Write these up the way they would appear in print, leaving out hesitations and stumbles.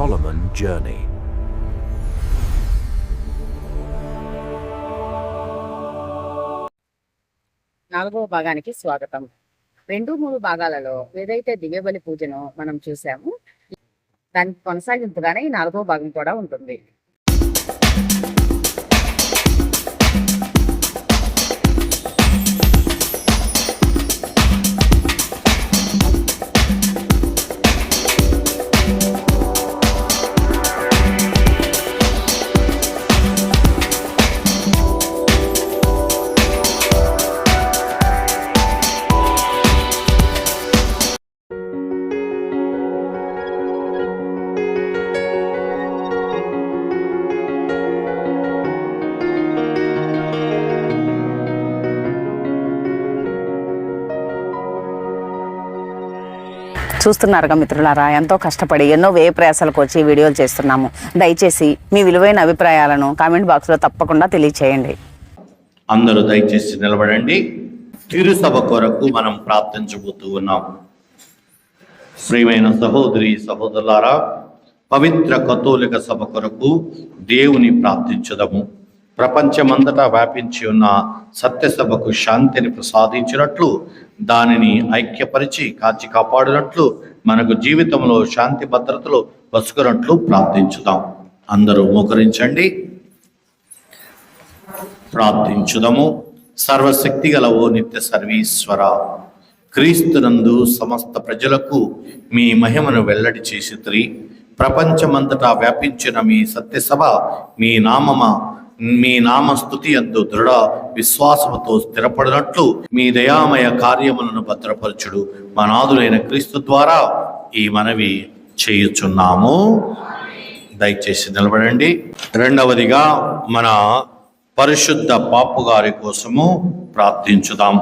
Solomon Journey. నాలుగవ భాగానికి స్వాగతం. 2-3 భాగాలలో ఏదైతే దివ్యబలి పూజను మనం చూసామో దానికి కొనసాగింపుగానే ఈ 4వ భాగం కూడా ఉంటుంది. చూస్తున్నారుగా మిత్రులారా, ఎంతో కష్టపడి ఎన్నో వ్యయ ప్రయాసాలకు వచ్చి వీడియోలు చేస్తున్నాము. దయచేసి మీ విలువైన అభిప్రాయాలను కామెంట్ బాక్స్లో తప్పకుండా తెలియచేయండి. అందరూ దయచేసి నిలబడండి. తిరుసభ కొరకు మనం ప్రార్థించబోతూ ఉన్నాం. ప్రియమైన సహోదరి సహోదరులారా, పవిత్ర కథోలిక సభ కొరకు దేవుని ప్రార్థించదము. ప్రపంచమంతటా వ్యాపించి ఉన్న సత్యసభకు శాంతిని ప్రసాదించినట్లు, దానిని ఐక్యపరిచి కాచి కాపాడినట్లు, మనకు జీవితంలో శాంతి భద్రతలు వసుకున్నట్లు ప్రార్థించుదాం. అందరూ మోకరించండి, ప్రార్థించుదాము. సర్వశక్తి గల ఓ నిత్య సర్వీశ్వర, క్రీస్తునందు సమస్త ప్రజలకు మీ మహిమను వెల్లడి చేసితిరి. ప్రపంచమంతటా వ్యాపించిన మీ సత్యసభ మీ నామస్తుతి యందు దృఢ విశ్వాసముతో స్థిరపడినట్లు మీ దయామయ కార్యములను భద్రపరచుడు మా నాథుడైన క్రీస్తు ద్వారా ఈ మనవి చేయుచున్నాము. దయచేసి నిలబడండి. రెండవదిగా మన పరిశుద్ధ పాపు గారి కోసము ప్రార్థించుదాం.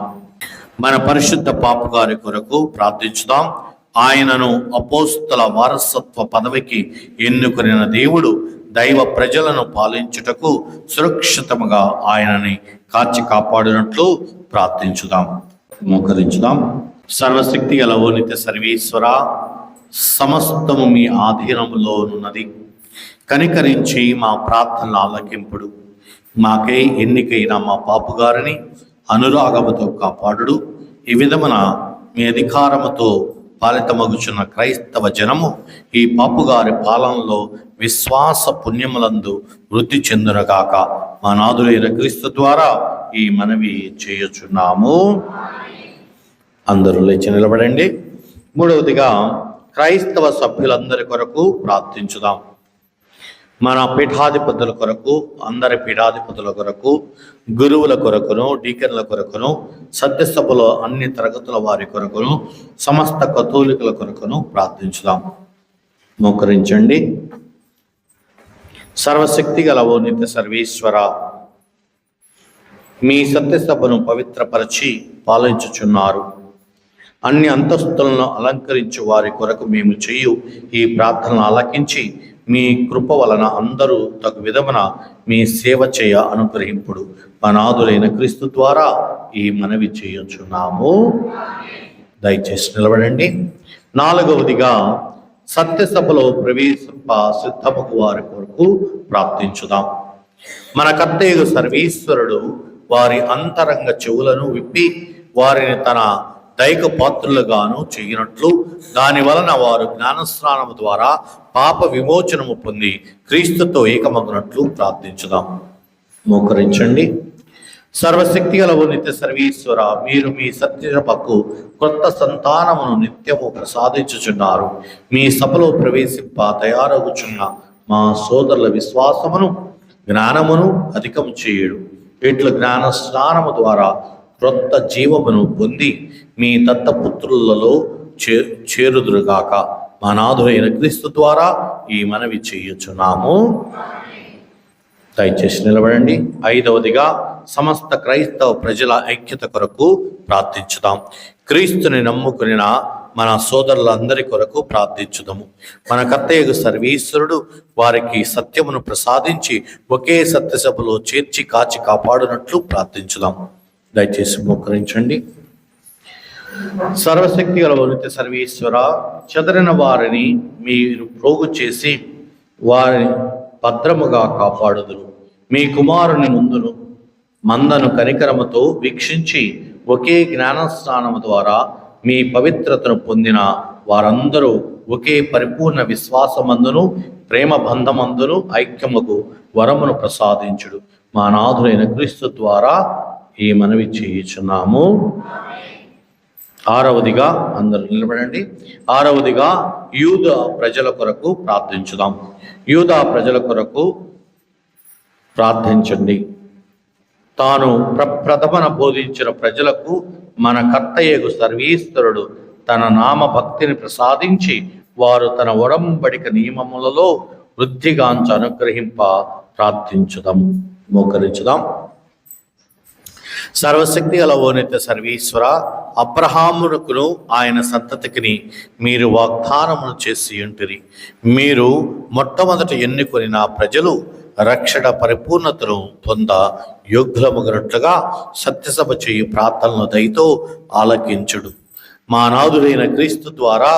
మన పరిశుద్ధ పాపు గారి కొరకు ప్రార్థించుదాం. ఆయనను అపోస్తల వారసత్వ పదవికి ఎన్నుకున్న దేవుడు దైవ ప్రజలను పాలించుటకు సురక్షితముగా ఆయనని కాచి కాపాడినట్లు ప్రార్థించుదాం. మోకరించుదాం. సర్వశక్తి గల ఓ నిత్య సర్వీశ్వర, సమస్తము మీ ఆధీనములో ఉన్నది. కనికరించి మా ప్రార్థనలు ఆలకింపుడు. మాకై ఎన్నికైన మా పాపుగారిని అనురాగముతో కాపాడుడు. ఈ విధమున మీ అధికారముతో పాలితమగుచున్న క్రైస్తవ జనము ఈ పాపుగారి పాలనలో విశ్వాస పుణ్యములందు వృద్ధి చెందునగాక మా నాథుడైన క్రీస్తు ద్వారా ఈ మనవి చేయుచున్నాము. అందరూ లేచి నిలబడండి. మూడవదిగా క్రైస్తవ సభ్యులందరి కొరకు ప్రార్థించుదాం. మన పీఠాధిపతుల కొరకు, అందరి పీఠాధిపతుల కొరకు, గురువుల కొరకును, డీకన్ల కొరకును, సత్యసభలో అన్ని తరగతుల వారి కొరకును, సమస్త కథోలికుల కొరకును ప్రార్థించుదాం. మోకరించండి. సర్వశక్తి గల ఓ నిత్య సర్వేశ్వర, మీ సత్యసభను పవిత్రపరచి పాలించుచున్నారు. అన్ని అంతస్తులను అలంకరించు వారి కొరకు మేము చేయు ఈ ప్రార్థనలు ఆలకించి మీ కృప వలన అందరూ తగు విధమున మీ సేవ చేయ అనుగ్రహింపుడు మా నాథుడైన క్రీస్తు ద్వారా ఈ మనవి చేయుచున్నాము. దయచేసి నిలబడండి. నాలుగవదిగా సత్యసభలో ప్రవేశింప సిద్ధమగు వారి కొరకు ప్రార్థించుదాం. మన కర్తయ్య సర్వేశ్వరుడు వారి అంతరంగ చెవులను విప్పి వారిని తన దైక పాత్రులుగాను చేయనట్లు, దాని వలన వారు జ్ఞానస్నానము ద్వారా పాప విమోచనము పొంది క్రీస్తుతో ఏకమగునట్లు ప్రార్థించుదాం. మోకరించండి. సర్వశక్తి గల ఓ నిత్య సర్వీశ్వర, మీరు మీ సత్యసభకు కొత్త సంతానమును నిత్యము ప్రసాదించుచున్నారు. మీ సభలో ప్రవేశింప తయారగుచున్న మా సోదరుల విశ్వాసమును జ్ఞానమును అధికము చేయుడు. ఇట్లు జ్ఞాన స్నానము ద్వారా క్రొత్త జీవమును పొంది మీ దత్తపుత్రులలో చేరుదురుగాక మా నాథుడైన క్రీస్తు ద్వారా ఈ మనవి చేయుచున్నాము. దయచేసి నిలబడండి. ఐదవదిగా సమస్త క్రైస్తవ ప్రజల ఐక్యత కొరకు ప్రార్థించుదాం. క్రీస్తుని నమ్ముకున్న మన సోదరులందరి కొరకు ప్రార్థించుదాము. మన కర్తయ్య సర్వీశ్వరుడు వారికి సత్యమును ప్రసాదించి ఒకే సత్యసభలో చేర్చి కాచి కాపాడునట్లు ప్రార్థించుదాం. దయచేసి మోకరించండి. సర్వశక్తి గల నిత్య సర్వేశ్వర, చెదరిన వారిని మీరు ప్రోగు చేసి వారిని భద్రముగా కాపాడుదురు. మీ కుమారుని ముందును మందను కనికరముతో వీక్షించి ఒకే జ్ఞానస్నానము ద్వారా మీ పవిత్రతను పొందిన వారందరూ ఒకే పరిపూర్ణ విశ్వాసమందును ప్రేమ బంధమందును ఐక్యముకు వరమును ప్రసాదించుడు. మా నాథుడైన క్రీస్తు ద్వారా ఈ మనవి చేయుచున్నాము. ఆరవదిగా అందరూ నిలబడండి. ఆరవదిగా యూద ప్రజల కొరకు ప్రార్థించుదాం. యూద ప్రజల కొరకు ప్రార్థించండి. తాను ప్రథమన బోధించిన ప్రజలకు మన కర్తయ్యకు సర్వేశ్వరుడు తన నామ భక్తిని ప్రసాదించి వారు తన ఒడంబడిక నియమములలో వృద్ధిగాంచ అనుగ్రహింప ప్రార్థించుదాం. మోకరించుదాం. సర్వశక్తి గల ఓ నిత్య సర్వేశ్వర, అబ్రహామునకును ఆయన సంతతికిని మీరు వాగ్దానమును చేసి ఉంటిరి. మీరు మొట్టమొదట ఎన్నుకొని నా ప్రజలు రక్షణ పరిపూర్ణతను పొంద యోగ్యులమగినట్లుగా సత్యసభ చేయు ప్రార్థనలు దయతో ఆలకించుడు. మా నాథుడైన క్రీస్తు ద్వారా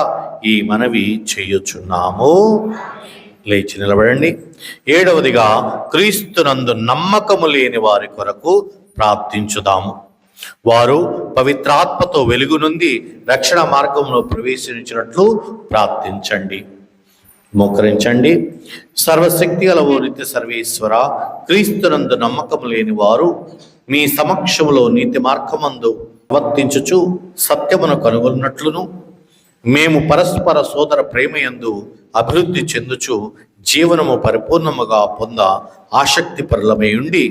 ఈ మనవి చేయుచున్నాము. లేచి నిలబడండి. ఏడవదిగా క్రీస్తునందు నమ్మకము లేని వారి కొరకు ప్రార్థించుదాము. వారు పవిత్రాత్మతో వెలుగు నుండి రక్షణ మార్గంలో ప్రవేశించినట్లు ప్రార్థించండి. మోకరించండి. సర్వశక్తి గల ఓ నిత్య సర్వేశ్వర, క్రీస్తునందు నమ్మకము లేని వారు మీ సమక్షంలో నీతి మార్గమందు ప్రవర్తించుచు సత్యమును కనుగొన్నట్లును మేము పరస్పర సోదర ప్రేమయందు అభివృద్ధి చెందుచు జీవనము పరిపూర్ణముగా పొంద ఆసక్తి పరులమై ఉండి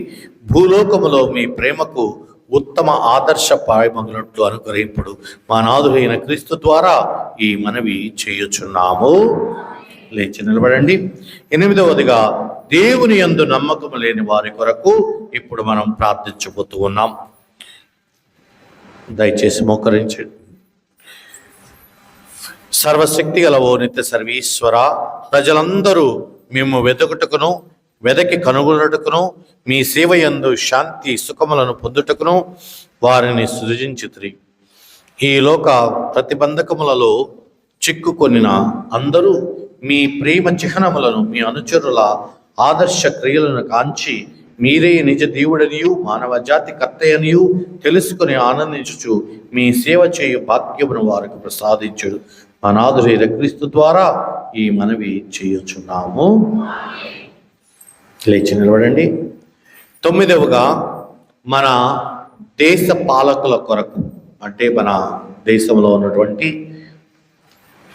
భూలోకములో మీ ప్రేమకు ఉత్తమ ఆదర్శ పాయమగినట్లు అనుగ్రహింపుడు. మా నాథుడైన క్రీస్తు ద్వారా ఈ మనవి చేయుచున్నాము. లేచి నిలబడండి. ఎనిమిదవదిగా దేవుని యందు నమ్మకము లేని వారి కొరకు ఇప్పుడు మనం ప్రార్థించబోతూ ఉన్నాం. దయచేసి మోకరించండి. సర్వశక్తి గల ఓ నిత్య సర్వేశ్వర, ప్రజలందరూ మేము వెదకి కనుగొనుటకును మీ సేవ యందు శాంతి సుఖములను పొందుటకును వారిని సృజించితిరి. ఈ లోక ప్రతిబంధకములలో చిక్కుకొనిన అందరూ మీ ప్రేమ చిహ్నములను, మీ అనుచరుల ఆదర్శ క్రియలను కాంచి మీరే నిజ దేవుడనియు మానవ జాతి కర్తయనియు తెలుసుకుని ఆనందించుచు మీ సేవ చేయు భాగ్యమును వారికి ప్రసాదించుడు. అనాథుడైన క్రీస్తు ద్వారా ఈ మనవి చేయుచున్నాము. లేచి నిలబడండి. తొమ్మిదవగా మన దేశ పాలకుల కొరకు, అంటే మన దేశంలో ఉన్నటువంటి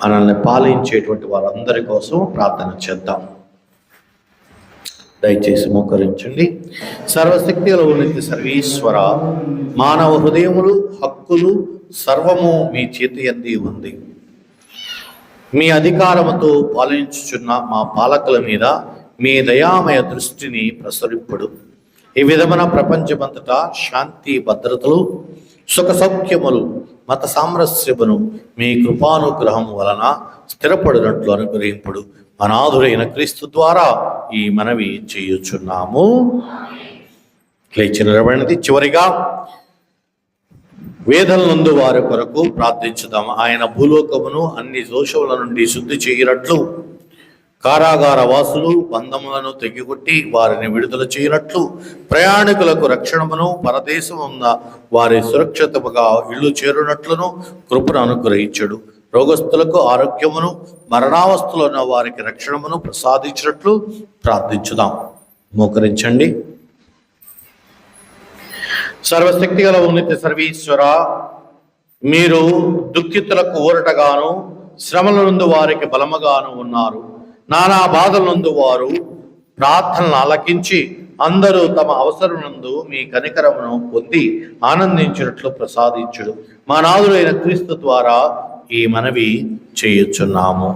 మనల్ని పాలించేటువంటి వారందరి కోసం ప్రార్థన చేద్దాం. దయచేసి మోకరించండి. సర్వశక్తి గల నిత్య సర్వేశ్వర, మానవ హృదయములు హక్కులు సర్వము మీ చేతి యందు ఉంది. మీ అధికారముతో పాలించుచున్న మా పాలకుల మీద మీ దయామయ దృష్టిని ప్రసరింపుడు. ఈ విధమైన ప్రపంచమంతటా శాంతి భద్రతలు సుఖ సౌఖ్యములు మత సామరస్యమును మీ కృపానుగ్రహం వలన స్థిరపడినట్లు అనుగ్రహింపుడు. అనాథుడైన క్రీస్తు ద్వారా ఈ మనవి చేయుచున్నాము. లేచి నిలబడినది. చివరిగా వేదన నందు వారి కొరకు ప్రార్థించుదాం. ఆయన భూలోకమును అన్ని దోషముల నుండి శుద్ధి చేయనట్లు, కారాగార వాసులు బంధములను తెగికొట్టి వారిని విడుదల చేయనట్లు, ప్రయాణికులకు రక్షణమును పరదేశమున్న వారి సురక్షితముగా ఇల్లు చేరునట్లును కృపను అనుగ్రహించడు. రోగస్తులకు ఆరోగ్యమును, మరణావస్థలో ఉన్న వారికి రక్షణమును ప్రసాదించినట్లు ప్రార్థించుదాం. మోకరించండి. సర్వశక్తి గల ఉన్నత సర్వేశ్వర, మీరు దుఃఖితులకు ఊరటగాను శ్రమల నుండి వారికి బలముగాను ఉన్నారు. నానా బాధల నుండి వారు ప్రార్థనలు ఆలకించి అందరూ తమ అవసరమునందు మీ కనికరమును పొంది ఆనందించినట్లు ప్రసాదించుడు. మా నాథుడైన క్రీస్తు ద్వారా ఈ మనవి చేయుచున్నాము.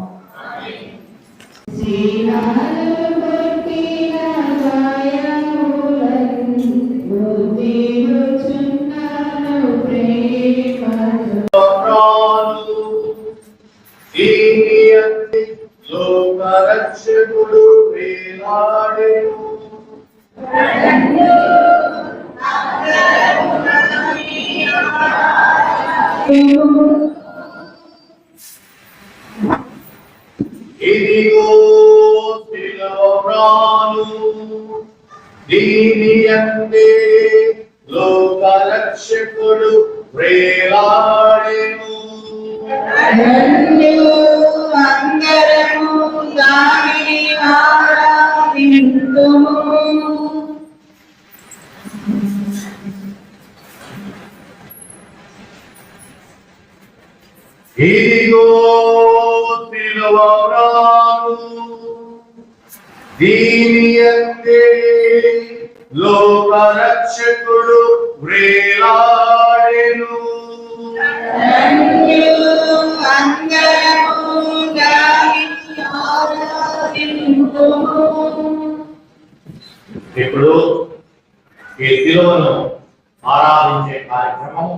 లోకరక్షకుడు వేలాడెను, ఇదిగో శిలవరాలు దీని అందే లోక రక్షకుడు ప్రేలాడెను. అందరము దానిని ఆరాధింతుము. ఇదిగో శిలవరాలు దీని అందే లోక రక్షకుడు ప్రేలాడెను. అందరము దానిని ఆరాధింతుము. ఇప్పుడు ఈ శిలువను ఆరాధించే కార్యక్రమం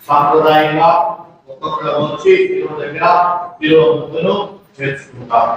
సాంప్రదాయంగా ఒక్కొక్కరు వచ్చి శిలువ దగ్గర శిలువ ముద్దును చేసుకుంటారు.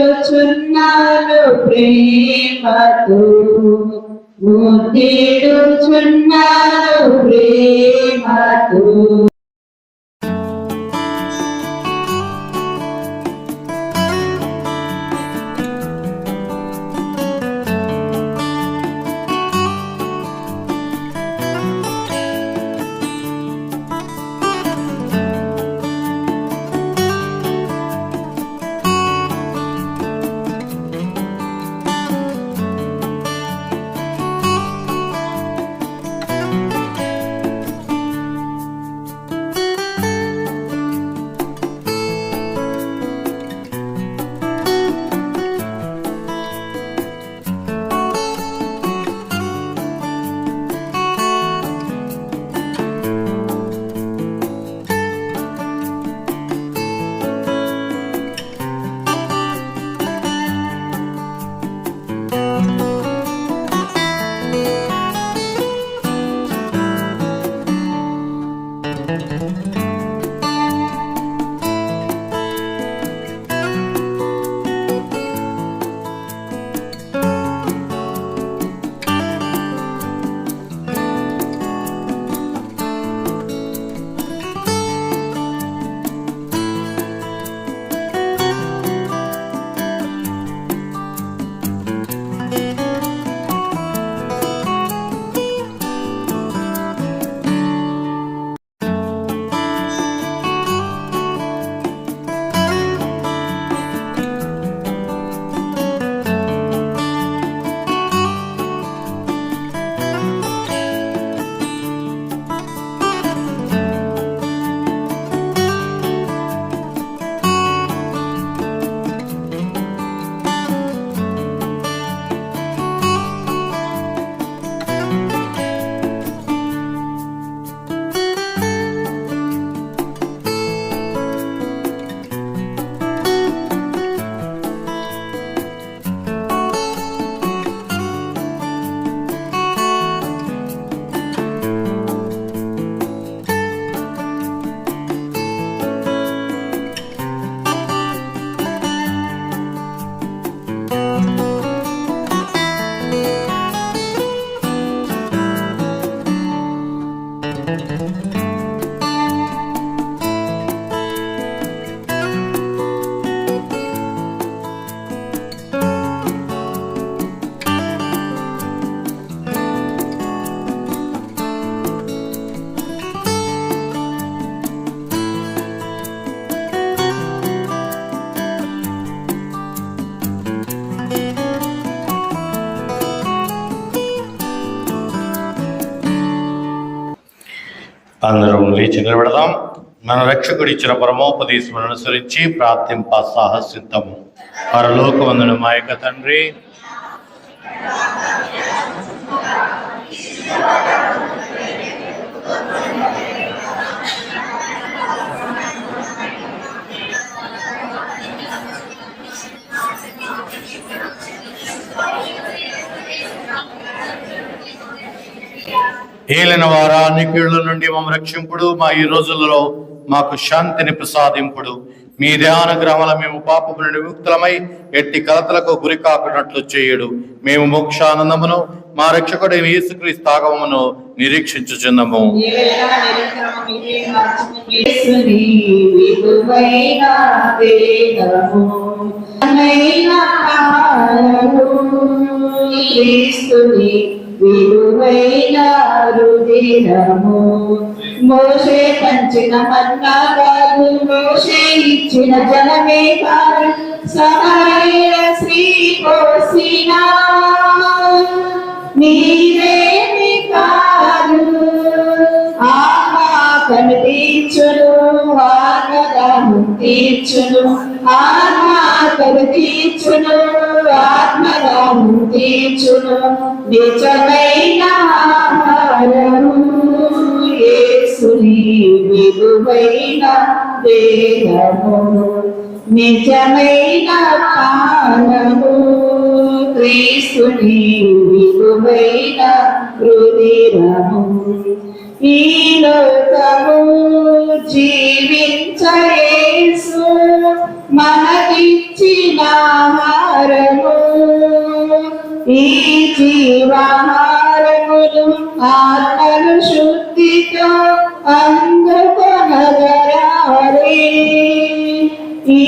ముద్దిడుచున్నాను ప్రేమతో, ముద్దిడుచున్నాను ప్రేమతో. అందరం లేచి నిలబడదాం. మన రక్షకుడు ఇచ్చిన పరమోపదేశం అనుసరించి ప్రార్థింప సాహసిద్దాము. పరలోకమందున మా యొక్క తండ్రి, ఏలిన వారా నీ కీళ్ళ నుండి మమ్మ రక్షింపుడు. మా ఈ రోజులలో మాకు శాంతిని ప్రసాదింపుడు. మీ ధ్యానగ్రహముల మేము పాపము నుండి విముక్తులమై ఎట్టి కలతలకు గురి కాకున్నట్లు చేయుడు. మేము మోక్షానందమును మా రక్షకుడైన యేసుక్రీస్తు ఆగమమును నిరీక్షించుచున్నాము. విలువైన రుధిరము మోషే పంచిన మన్నా కాదు, మోషే ఇచ్చిన జలమే కాదు, సమరయ శ్రీ కోసిన నీరేమి కాదు. ఆత్మకను తీర్చును, ఆత్మదాహం తీర్చును, ఆత్మకను తీర్చును, ఆత్మదాహం తీర్చును. నిజమైన ఆహారము యేసుని విలువైన దేహము, నిజమైన పానము క్రీస్తుని విలువైన రుధిరము. ఈ లోకము జీవించయేసు మనకిచ్చిన ఆహారము, ఈ జీవాహారములు ఆత్మను శుద్ధితో అందుకొనగరారే. ఈ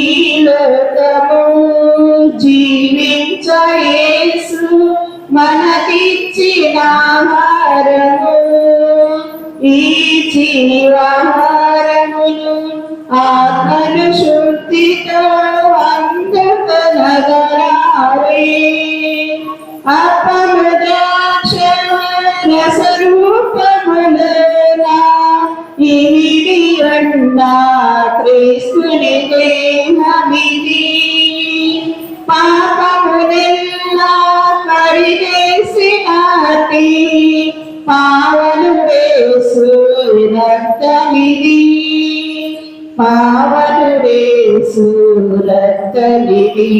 లోకము జీవించయేసు మనకిచ్చిన ఆహారము, ఈ జీవాహారములు ఆత్మను శుద్ధితో అందుకొనగరారే. రసరూపములనా ఇవిడి అన్నా క్రీస్తుని దేహమిది. పాపములెల్లా కడిగేసినాటి పావను యేసు రక్తమిది, పావను యేసు రక్తమిది.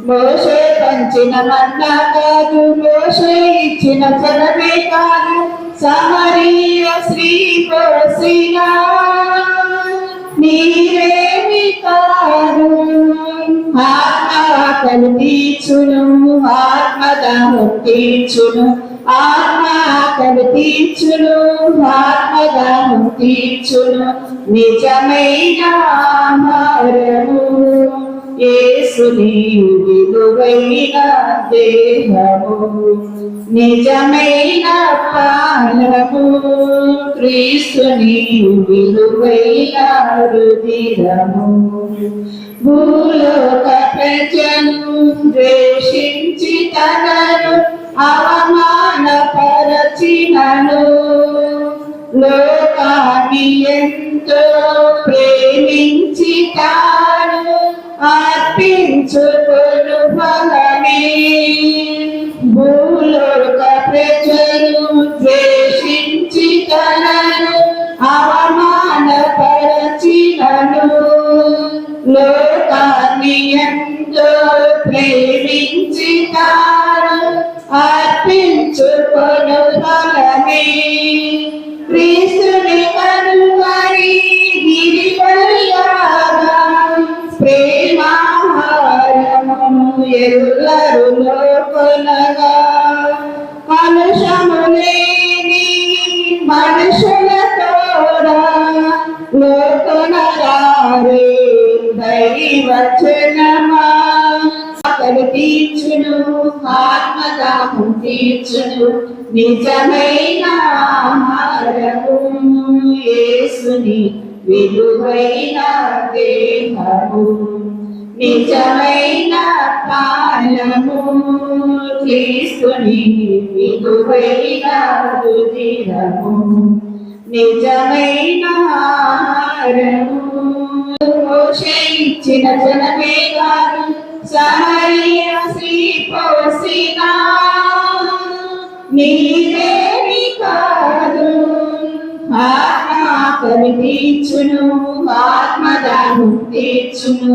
మోషే పంచిన మన్నా కాదు, మోషే ఇచ్చిన జలమే కాదు, సమరయ స్త్రీ కోసిన నీరేమి కాదు. ఆత్మకను తీర్చును, ఆత్మదాహం తీర్చును, ఆత్మకను తీర్చును, ఆత్మదాహం తీర్చును. నిజమైన ఆహారము యేసుని విలువైన దేహము, నిజమైన పానము క్రీస్తుని విలువైన రుధిరము. భూలోక ప్రజను ద్వేషించి తనను అవమానపరచినను, లోకాన్ని ఎంతో ప్రేమించి తాను అర్పించుకొను ఫలమే. భూలోక ప్రజలు ద్వేషించి తనను అవమానపరచినను, లోకాన్ని ఎంతో ప్రేమించి తాను అర్పించుకొను ఫలమే. క్రీస్తుని కనుగొని గిరిపర్యాగా ప్రేమాహారము ఎల్లరు లోకొనగా, కలుషము లేని మనుషుల తోడా లోకొనరారే దైవచనమా. ఆకలి తీర్చును, ఆత్మదాహం తీర్చును, నిజమైన ఆహారము యేసుని విలువైన దేహము, నిజమైన పానము క్రీస్తుని విలువైన రుధిరము. నిజమైన ఆహారము. మోషే ఇచ్చిన జనమే కాదు, సమరయ స్త్రీ పోసిన నీవేమి కాదు. ఆత్మకవి తీర్చును, ఆత్మదానం తీర్చును,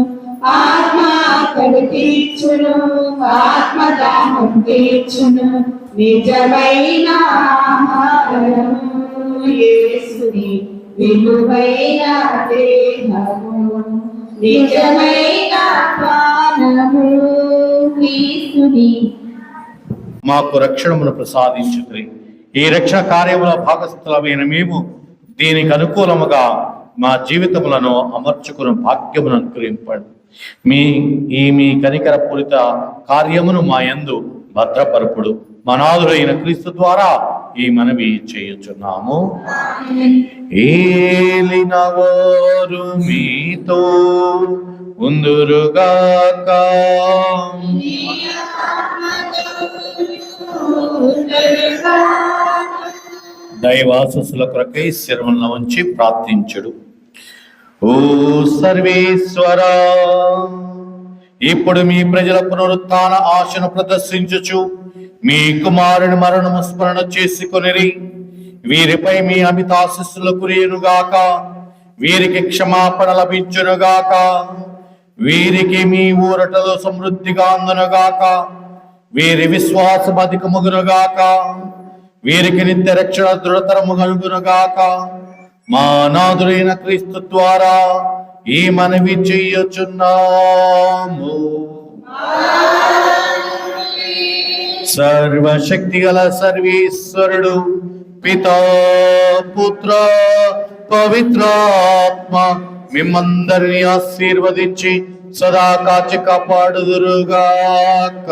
ఆత్మకవి తీర్చును, ఆత్మదానం తీర్చును. నిజమైన ఆహారము యేసుని విలువైన దేహము, నిజమైన పానము క్రీస్తుని. మాకు రక్షణమును ప్రసాదించుతుంది. ఈ రక్షణ కార్యముల భాగస్థులమైన మేము దీనికి అనుకూలముగా మా జీవితములను అమర్చుకున్న భాగ్యమును అనుగ్రహింపండి. మీ కనికర పూరిత కార్యమును మా యందు భద్రపరుపుడు. మనాదుడైన క్రీస్తు ద్వారా ఈ మనవి చేయుచున్నాము. ఏలినవారు మీతో ఉందురుగాక. దైవాశస్సుల కొరకై శిరములను ఉంచి ప్రార్థించుడు. ఓ సర్వేశ్వరా, ఇప్పుడు మీ ప్రజల పునరుత్థాన ఆశను ప్రదర్శించుచు మీ కుమారుని మరణము స్మరణ చేసుకొనిరి. వీరిపై మీ అమితాశిస్సులు కురియునుగాక. వీరికి క్షమాపణ లభించునుగాక. వీరికి మీ ఊరటలో సమృద్ధిగా అందునుగాక. వీరి విశ్వాసం అధికముగునుగాక. వీరికి నిత్య రక్షణ దృఢతరము కలుగునుగాక. మా నాథుడైన క్రీస్తు ద్వారా ఈ మనవి చెయ్యుచున్నాము. సర్వశక్తి గల సర్వేశ్వరుడు పితా పుత్ర పవిత్రాత్మ మిమ్మందరినీ ఆశీర్వదించి సదా కాచి కాపాడుదురుగాక.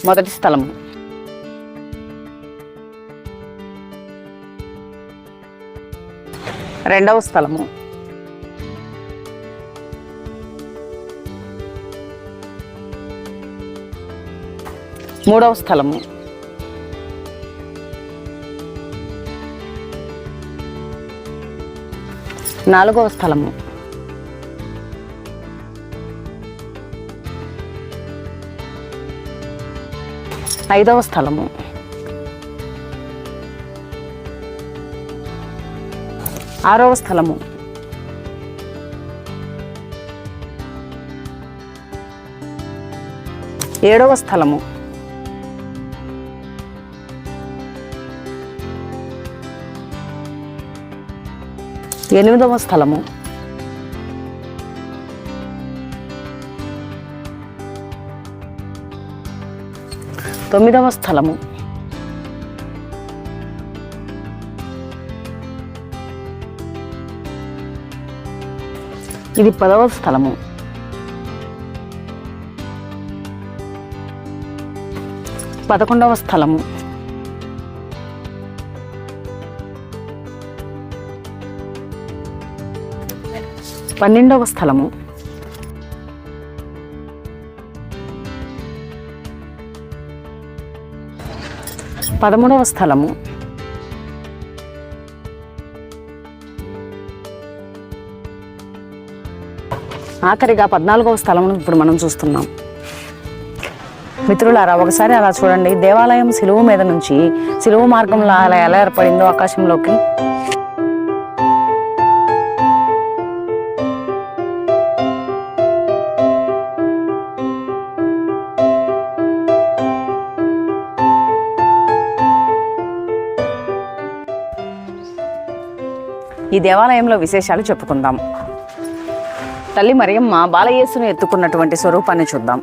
మొదటి స్థలము. రెండవ స్థలము. మూడవ స్థలము. నాలుగవ స్థలము. ఐదవ స్థలము. ఆరవ స్థలము. ఏడవ స్థలము. ఎనిమిదవ స్థలము. తొమ్మిదవ స్థలము. ఇది 10వ స్థలము. 11వ స్థలము. 12వ స్థలము. 13వ స్థలము. ఆఖరిగా 14వ స్థలమును ఇప్పుడు మనం చూస్తున్నాం. మిత్రులారా, ఒకసారి అలా చూడండి. దేవాలయం సిలువ మీద నుంచి సిలువ మార్గంలో అలా ఎలా ఏర్పడిందో ఆకాశంలోకి. ఈ దేవాలయంలో విశేషాలు చెప్పుకుందాం. తల్లి మరియమ్మ బాలయేసును ఎత్తుకున్నటువంటి స్వరూపాన్ని చూద్దాం.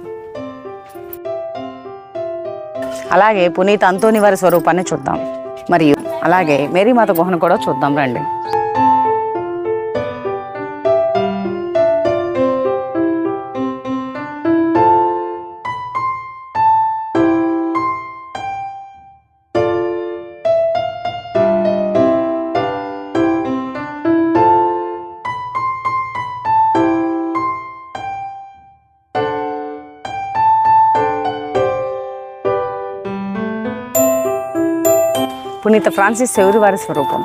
అలాగే పునీత అంతోని వారి స్వరూపాన్ని చూద్దాం. మరియు అలాగే మేరీమాత గుహను కూడా చూద్దాం రండి. పునీత ఫ్రాన్సిస్ సెవెరు వారి స్వరూపం.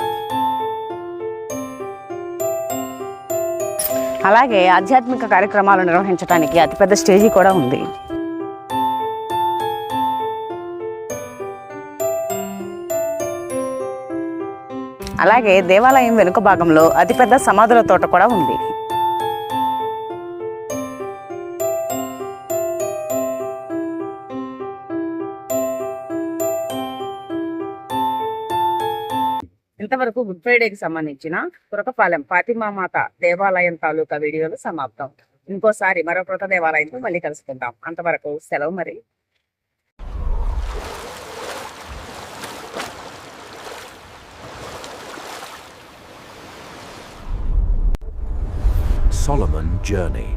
అలాగే ఆధ్యాత్మిక కార్యక్రమాలు నిర్వహించడానికి అతిపెద్ద స్టేజీ కూడా ఉంది. అలాగే దేవాలయం వెనుక భాగంలో అతిపెద్ద సమాధుల తోట కూడా ఉంది. ఇంతవరకు గుడ్ ఫ్రైడేకి సంబంధించిన తురకపాలెం ఫాతిమామాత దేవాలయం తాలూకా వీడియోలు సమాప్తం. ఇంకోసారి మరో కృత దేవాలయంతో మళ్ళీ కలుసుకుందాం. అంతవరకు సెలవు మరి. Solomon Journey.